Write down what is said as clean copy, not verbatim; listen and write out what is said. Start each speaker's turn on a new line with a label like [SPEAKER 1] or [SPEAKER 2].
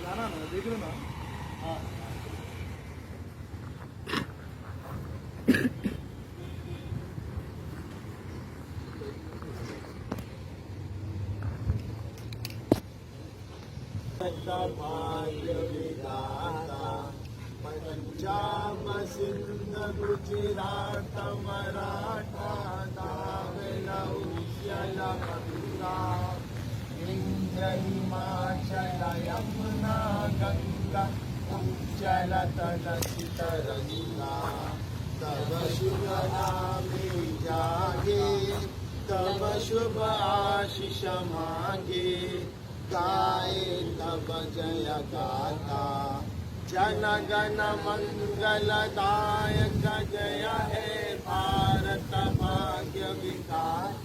[SPEAKER 1] जाना ना देख लो ना हाँ पंजाब सिंध गुजरात मराठा नागला उज्जल गंगा विंध्य हिमाचल यमुना गंगा उज्जल तलसी तरंगा तब शुभ नामे जागे तब शुभ आशीष मांगे गाए तब जय गाथा जन गण मंगलदायक जय हे भारत भाग्य विधाता।